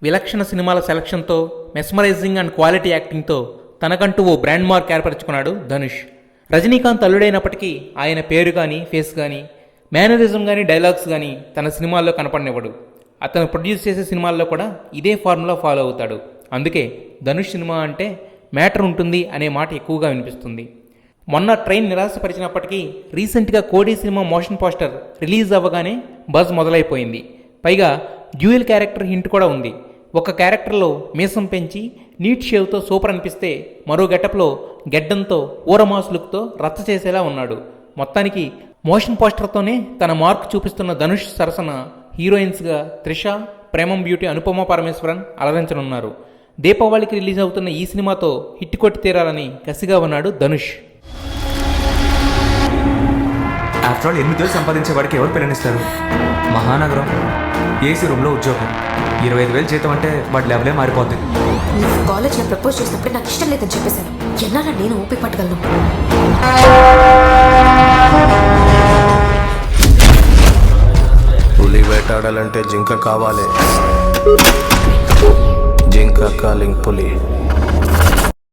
విలక్షణ సినిమాల సెలక్షన్తో, mesmerising and quality యాక్టింగ్తో తనకంటూ ఓ బ్రాండ్ మార్క్ ఏర్పరచుకున్నాడు ధనుష్. రజనీకాంత్ అల్లుడైనప్పటికీ ఆయన పేరు కానీ, ఫేస్ కానీ, మేనరిజం కానీ, డైలాగ్స్ కానీ తన సినిమాల్లో కనపడనివ్వడు. అతను ప్రొడ్యూస్ చేసే సినిమాల్లో కూడా ఇదే ఫార్ములా ఫాలో అవుతాడు. అందుకే ధనుష్ సినిమా అంటే మ్యాటర్ ఉంటుంది అనే మాట ఎక్కువగా వినిపిస్తుంది. మొన్న ట్రైన్ నిరాశపరిచినప్పటికీ రీసెంట్గా కోడి సినిమా మోషన్ పోస్టర్ రిలీజ్ అవ్వగానే బజ్ మొదలైపోయింది. పైగా డ్యూయల్ క్యారెక్టర్ హింట్ కూడా ఉంది. ఒక క్యారెక్టర్లో మీసం పెంచి నీట్ షేవ్తో సూపర్ అనిపిస్తే, మరో గెటప్లో గెడ్డంతో ఊరమాస్ లుక్తో రచ్చ చేసేలా ఉన్నాడు. మొత్తానికి మోషన్ పోస్టర్తోనే తన మార్క్ చూపిస్తున్న ధనుష్ సరసన హీరోయిన్స్గా త్రిష, ప్రేమం బ్యూటీ అనుపమ పరమేశ్వరన్ అలరించనున్నారు. దీపావళికి రిలీజ్ అవుతున్న ఈ సినిమాతో హిట్ కొట్టి తీరాలని కసిగా ఉన్నాడు ధనుష్. ఆఫ్టర్ ఆల్ 8 వేలు సంపాదించే వాడికి ఎవరు పిల్లనిస్తారు? మహానగరం, ఏసీ రూమ్లో ఉద్యోగం, 25,000 జీతం అంటే వాడి లెవెలే మారిపోద్ది. నువ్వు కాలేజ్లో ప్రపోజ్ చేసినప్పుడు నాకు ఇష్టం లేదని చెప్పేశాను. ఎన్నారా నేను ఓపిక పట్టగలను? పులి వేటాడాలంటే జింక కావాలి. జింక కాలింగ్ పులి.